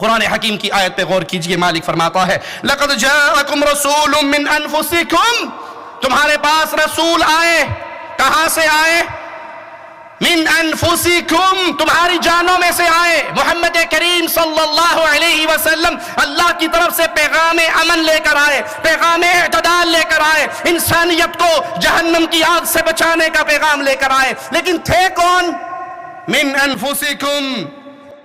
قرآن حکیم کی آیت پہ غور کیجئے، مالک فرماتا ہے لَقَدْ جَاءَكُمْ رَسُولٌ مِّنْ أَنفُسِكُمْ، تمہارے پاس رسول آئے، کہاں سے آئے؟ من انفسکم، تمہاری جانوں میں سے آئے۔ محمد کریم صلی اللہ علیہ وسلم اللہ کی طرف سے پیغام امن لے کر آئے، پیغام اعتدال لے کر آئے، انسانیت کو جہنم کی آگ سے بچانے کا پیغام لے کر آئے، لیکن تھے کون؟ من انفسکم،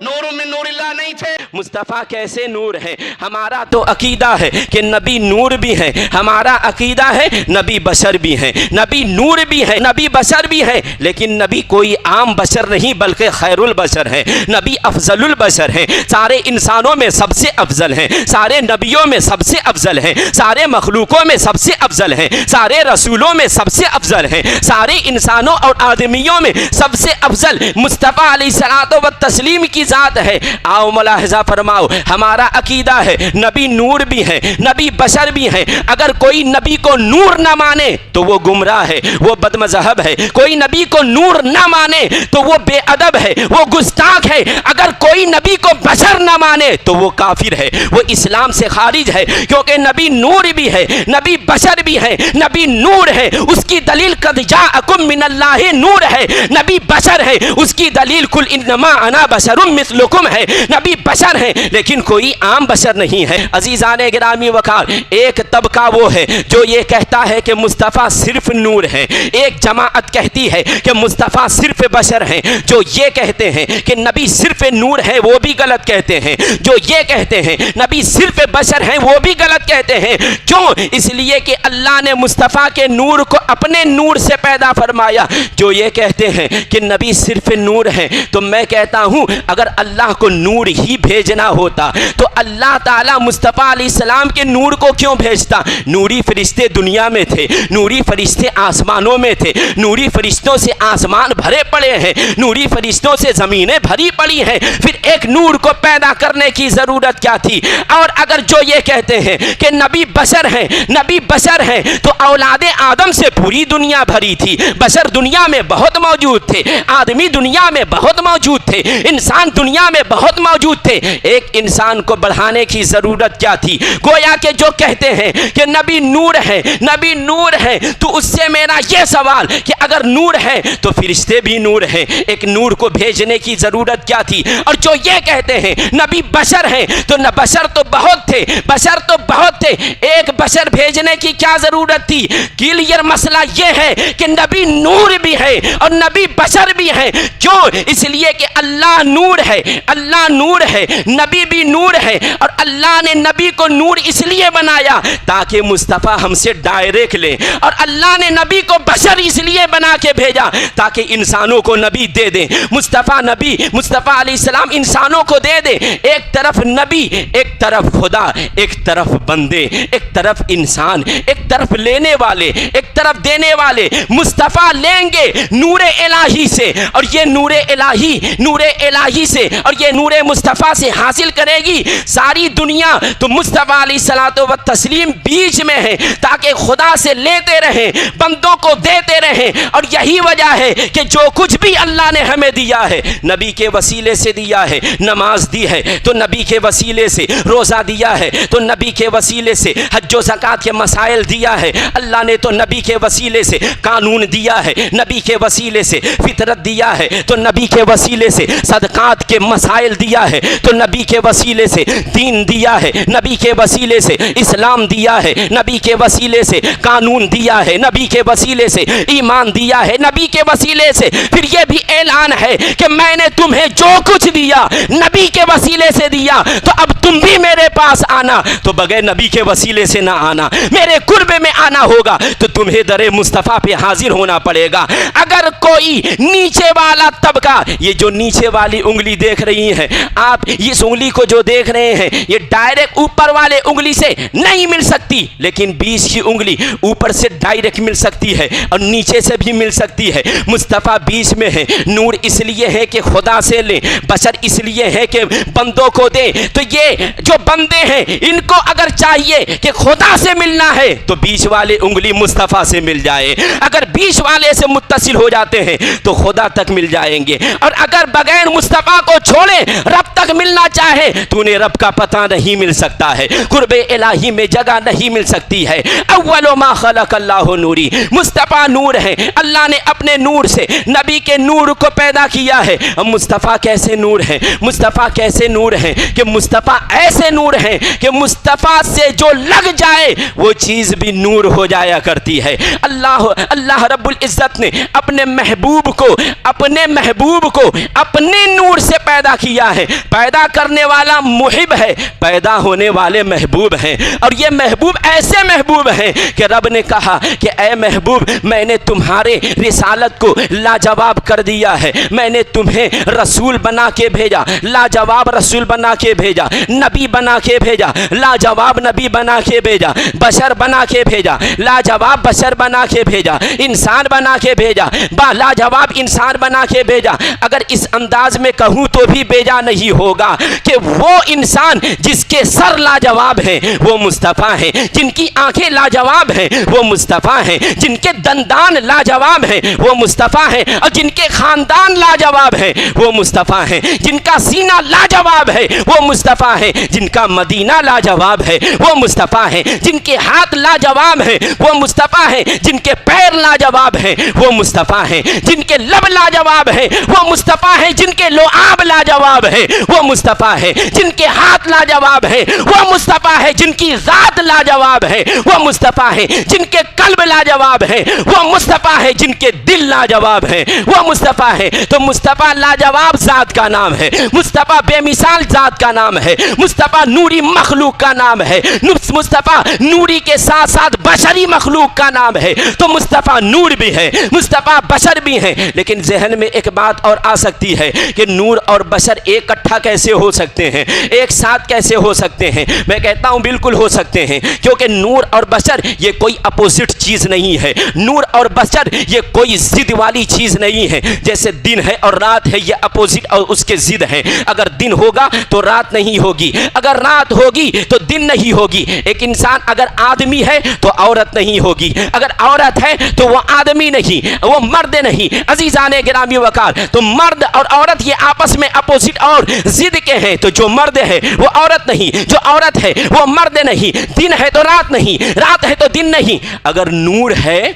نور من نور اللہ نہیں تھے۔ مصطفیٰ کیسے نور ہے؟ ہمارا تو عقیدہ ہے کہ نبی نور بھی ہیں، ہمارا عقیدہ ہے نبی بشر بھی ہیں، نبی نور بھی ہے، نبی بشر بھی ہے، لیکن نبی کوئی عام بشر نہیں بلکہ خیر البشر ہے، نبی افضل البشر ہیں، سارے انسانوں میں سب سے افضل ہیں، سارے نبیوں میں سب سے افضل ہیں، سارے مخلوقوں میں سب سے افضل ہیں، سارے رسولوں میں سب سے افضل ہیں، سارے انسانوں اور آدمیوں میں سب سے افضل مصطفیٰ علیہ الصلوۃ والتسلیم کی ذات ہے۔ آؤ ملاحظہ فرماؤ، ہمارا عقیدہ ہے نبی نور بھی ہے، نبی بشر بھی ہیں، اگر کوئی نبی کو نور نہ مانے تو وہ گمراہ ہے، وہ بد مذہب ہے، کوئی نبی کو نور نہ مانے تو وہ بے ادب ہے، وہ گستاخ ہے، اگر کوئی نبی کو بشر نہ مانے تو وہ کافر ہے، وہ اسلام سے خارج ہے، کیونکہ نبی نور بھی ہے، نبی بشر بھی ہے، نبی نور ہے، اس کی دلیل قد جاءکم من اللہ نور ہے، نبی بشر ہے، اس کی دلیل قل انما انا بشر مثلکم ہے، نبی بشر ہے لیکن کوئی عام بشر نہیں ہے۔ عزیزان گرامی وقار، ایک طبقہ وہ ہے جو یہ کہتا ہے کہ مصطفیٰ صرف نور ہے، ایک جماعت کہتی ہے کہ مصطفیٰ صرف بشر ہیں، جو یہ کہتے ہیں کہ نبی صرف نور ہے وہ بھی غلط کہتے ہیں، جو یہ کہتے ہیں نبی صرف بشر ہیں وہ بھی غلط کہتے ہیں۔ کیوں؟ اس لیے کہ اللہ نے مصطفیٰ کے نور کو اپنے نور سے پیدا فرمایا۔ جو یہ کہتے ہیں کہ نبی صرف نور ہے تو میں کہتا ہوں اگر اللہ کو نور ہی بھیجنا ہوتا تو اللہ تعالیٰ مصطفیٰ علیہ السلام کے نور کو کیوں بھیجتا؟ نوری فرشتے دنیا میں تھے، نوری فرشتے آسمانوں میں تھے، نوری فرشتوں سے آسمان بھرے پڑے ہیں، نوری فرشتوں سے زمینیں بھری پڑی ہیں، پھر ایک نور کو پیدا کرنے کی ضرورت کیا تھی؟ اور اگر جو یہ کہتے ہیں کہ نبی بشر ہیں، نبی بشر ہیں تو اولاد آدم سے پوری دنیا بھری تھی، بشر دنیا میں بہت موجود تھے، آدمی دنیا میں بہت موجود تھے، انسان دنیا میں بہت موجود تھے، ایک انسان کو بڑھانے کی ضرورت کیا تھی؟ گویا کہ جو کہتے ہیں کہ نبی نور ہے، نبی نور ہے، تو اس سے میرا یہ سوال کہ اگر نور ہے تو فرشتے بھی نور ہیں، ایک نور کو بھیجنے کی ضرورت کیا تھی؟ اور جو یہ کہتے ہیں نبی بشر ہیں تو نہ بشر تو بہت تھے، بشر تو بہت تھے، ایک بشر بھیجنے کی کیا ضرورت تھی؟ کلیئر مسئلہ یہ ہے کہ نبی نور بھی ہے اور نبی بشر بھی ہے۔ کیوں؟ اس لیے کہ اللہ نور ہے، اللہ نور ہے، نبی بھی نور ہے، اور اللہ نے نبی کو نور اس لیے بنایا تاکہ مصطفیٰ ہم سے ڈائریکٹ لے، اور اللہ نے نبی کو بشر اس لیے بنا کے بھیجا تاکہ انسانوں کو نبی دے دیں۔ مصطفیٰ نبی، مصطفیٰ علیہ السلام انسانوں کو دے دے، ایک طرف نبی، ایک طرف خدا، ایک طرف بندے، ایک طرف انسان، ایک طرف لینے والے، ایک طرف دینے والے۔ مصطفیٰ لیں گے نور الہی سے، اور یہ نور الہی، نور الہی سے اور یہ نور مصطفیٰ سے حاصل کرے گی ساری دنیا، تو مصطفیٰ علیہ الصلوۃ والتسلیم بیچ میں ہے تاکہ خدا سے لیتے رہیں، بندوں کو دیتے رہیں۔ اور یہی وجہ ہے کہ جو کچھ بھی اللہ نے ہمیں دیا ہے نبی کے وسیلے سے دیا ہے، نماز دی ہے تو نبی کے وسیلے سے، روزہ دیا ہے تو نبی کے وسیلے سے، حج و زکوٰۃ کے مسائل دیا ہے اللہ نے تو نبی کے وسیلے سے، قانون دیا ہے نبی کے وسیلے سے، فطرت دیا ہے تو نبی کے وسیلے سے، صدقات کے مسائل دیا ہے تو نبی کے وسیلے سے، دین دیا ہے نبی کے وسیلے سے، اسلام دیا ہے نبی کے وسیلے سے، قانون دیا ہے نبی کے وسیلے سے، ایمان دیا ہے نبی کے وسیلے سے۔ پھر یہ بھی اعلان ہے کہ میں نے تمہیں جو کچھ دیا نبی کے وسیلے سے دیا، تو اب تم بھی میرے پاس آنا تو بغیر نبی کے وسیلے سے نہ آنا، میرے قرب میں آنا ہوگا تو تمہیں در مصطفیٰ پہ حاضر ہونا پڑے گا۔ اگر کوئی نیچے والا طبقہ، یہ جو نیچے والی انگلی دیکھ رہی ہیں آپ، اس انگلی کو جو دیکھ رہے ہیں یہ ڈائریکٹ اوپر والے انگلی سے نہیں مل سکتی، لیکن بیچ کی انگلی اوپر سے ڈائریکٹ مل سکتی ہے اور نیچے سے بھی مل سکتی ہے۔ مصطفیٰ بیچ میں ہے، نور اس لیے ہے کہ خدا سے لیں، بشر اس لیے ہے کہ بندوں کو دیں۔ تو یہ جو بندے ہیں ان کو اگر چاہیے کہ خدا سے ملنا ہے تو بیچ والے انگلی مصطفیٰ سے مل جائے، اگر بیچ والے سے متصل ہو جاتے ہیں تو خدا تک مل جائیں گے، اور اگر بغیر مصطفیٰ کو چھوڑے رب تک ملنا چاہے تو انہیں رب کا پتہ نہیں مل سکتا ہے، قرب الہی میں جگہ نہیں مل سکتی ہے۔ اول ما خلق اللہ نوری، مصطفیٰ نور ہے، اللہ نے اپنے نور سے نبی کے نور کو پیدا کیا ہے۔ مصطفیٰ کیسے نور ہے؟ مصطفیٰ کیسے نور ہے کہ مصطفیٰ ایسے نور ہیں کہ مصطفیٰ سے جو لگ جائے وہ چیز بھی نور ہو جایا کرتی ہے۔ اللہ رب العزت نے اپنے محبوب کو اپنے نور سے پیدا کیا ہے۔ پیدا کرنے والا محب ہے، پیدا ہونے والے محبوب ہیں، اور یہ محبوب ایسے محبوب ہیں کہ رب نے کہا کہ اے محبوب میں نے تمہارے رسالت کو لاجواب کر دیا ہے، میں نے تمہیں رسول بنا کے بھیجا، لاجواب رسول بنا کے بھیجا، نبی بنا کے بھیجا، لاجواب نبی بنا کے بھیجا، بشر بنا کے بھیجا، لاجواب بشر بنا کے بھیجا، انسان بنا کے بھیجا، لاجواب انسان بنا کے بھیجا۔ اگر اس انداز میں کہوں تو بھی بیجا نہیں ہوگا کہ وہ انسان جس کے سر لاجواب ہیں وہ مصطفیٰ ہیں، جن کی آنکھیں لاجواب ہیں وہ مصطفیٰ ہیں، جن کے دندان لاجواب ہیں وہ مصطفیٰ ہیں، اور جن کے خاندان لاجواب ہیں وہ مصطفیٰ ہیں، جن کا سینہ لاجواب ہے وہ مصطفیٰ ہیں، جن کا مدینہ لاجواب ہے وہ مصطفیٰ ہیں، جن کے ہاتھ لاجواب ہیں وہ مصطفیٰ ہیں، جن کے پیر لاجواب ہیں وہ مصطفیٰ ہیں، جن کے لب لاجواب ہیں وہ مصطفیٰ ہیں، جن کے لعاب لاجواب ہیں وہ مصطفیٰ ہیں، جن کے ہاتھ لاجواب ہیں وہ مصطفیٰ ہیں، جن کی ذات لاجواب ہے وہ مصطفیٰ ہیں، جن کے قلب لاجواب ہے وہ مصطفیٰ ہیں، جن کے دل لاجواب ہے وہ مصطفیٰ ہے۔ تو مصطفیٰ لاجواب ذات کا نام ہے، مصطفیٰ بے مثال ذات کا نام ہے، مصطفیٰ نوری مخلوق کا نام ہے، مصطفیٰ نوری کے ساتھ ساتھ بشری مخلوق کا نام ہے۔ تو مصطفیٰ نور بھی ہے، مصطفیٰ بشر بھی ہیں، لیکن ذہن میں ایک بات اور آ سکتی ہے کہ نور اور بشر ایک اکٹھا کیسے ہو سکتے ہیں، ایک ساتھ کیسے ہو سکتے ہیں؟ میں کہتا ہوں بالکل ہو سکتے ہیں، کیونکہ نور اور بشر یہ کوئی اپوزٹ چیز نہیں ہے، نور اور بشر یہ کوئی ضد والی چیز نہیں ہے۔ جیسے دن ہے اور رات ہے، یہ اپوزٹ اور اس کے ضد ہیں۔ اگر دن ہوگا تو رات نہیں ہوگی، اگر رات ہوگی تو دن نہیں ہوگی۔ ایک انسان اگر آدمی ہے تو عورت نہیں ہوگی، اگر عورت ہے تو وہ آدمی نہیں، وہ مرد نہیں۔ عزیزان گرامی وقار، تو مرد اور عورت یہ آپس میں اپوزٹ اور ضد کے ہیں، تو جو مرد ہے وہ عورت نہیں، جو عورت ہے وہ مرد نہیں، دن ہے تو رات نہیں، رات ہے تو دن نہیں۔ اگر نور ہے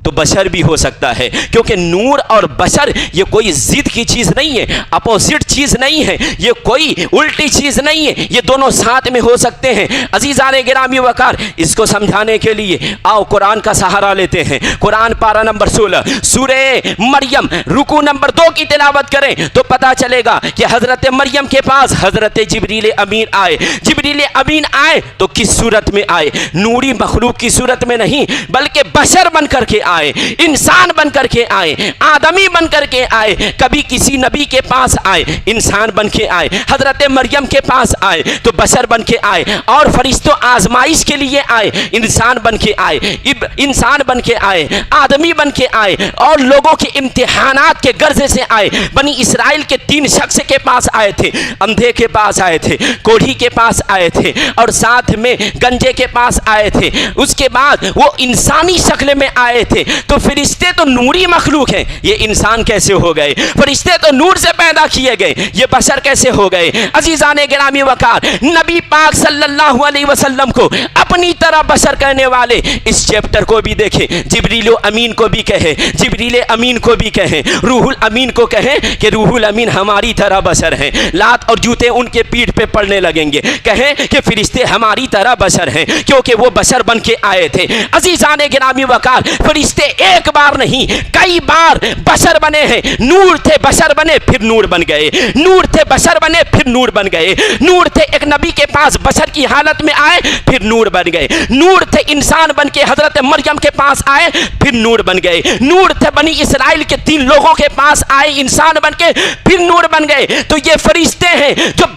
تو بشر بھی ہو سکتا ہے، کیونکہ نور اور بشر یہ کوئی ضد کی چیز نہیں ہے، اپوزٹ چیز نہیں ہے، یہ کوئی الٹی چیز نہیں ہے، یہ دونوں ساتھ میں ہو سکتے ہیں۔ عزیزان گرامی وقار، اس کو سمجھانے کے لیے آؤ قرآن کا سہارا لیتے ہیں۔ قرآن پارہ نمبر 16 سورہ مریم رکوع نمبر 2 کی تلاوت کریں تو پتہ چلے گا کہ حضرت مریم کے پاس حضرت جبریل امین آئے۔ جبریل امین آئے تو کس صورت میں آئے؟ نوری مخلوق کی صورت میں نہیں، بلکہ بشر بن کر کے آئے، انسان بن کر کے آئے، آدمی بن کر کے آئے۔ کبھی کسی نبی کے پاس آئے انسان بن کے آئے، حضرت مریم کے پاس آئے تو بشر بن کے آئے، اور فرشتوں آزمائش کے لیے آئے، انسان بن کے آئے، انسان بن کے آئے، آدمی بن کے آئے، اور لوگوں کے امتحانات کے غرض سے آئے۔ بنی اسرائیل کے 3 شخص کے پاس آئے تھے، اندھے کے پاس آئے تھے، کوڑھی کے پاس آئے تھے، اور ساتھ میں گنجے کے پاس آئے تھے۔ اس کے بعد وہ انسانی شکل میں آئے تھے۔ تو فرشتے تو نوری مخلوق ہیں، یہ انسان کیسے ہو گئے؟ فرشتے تو نور سے پیدا کیے گئے، یہ بشر کیسے ہو گئے؟ عزیزان گرامی وقار، نبی پاک صلی اللہ علیہ وسلم کو اپنی طرح بشر کہنے والے اس چیپٹر کو بھی دیکھیں، جبریل امین کو بھی کہیں، جبریل امین کو بھی کہیں، روح الامین کو کہیں کہ روح الامین ہماری طرح بشر ہیں۔ لات اور جوتے ان کے پیٹھ پہ پڑنے لگیں گے، کہیں کہ فرشتے ہماری طرح بشر ہیں، کیونکہ وہ بشر بن کے آئے تھے۔ عزیزان گرامی وقار، فرشتے ایک بار نہیں کئی بار بشر بنے ہیں۔ نور تھے بشر بنے پھر نور بن گئے، نور تھے بشر بنے پھر نور بن گئے، نور تھے ایک نبی کے پاس بشر کی حالت میں آئے پھر نور بن گئے، نور تھے انسان بن کے حضرت مریم کے پاس آئے پھر نور بن گئے، نور تھے بنی اسرائیل کے 3 لوگوں کے پاس آئے انسان بن کے پھر نور بن گئے۔ تو یہ فرشتے ہیں جو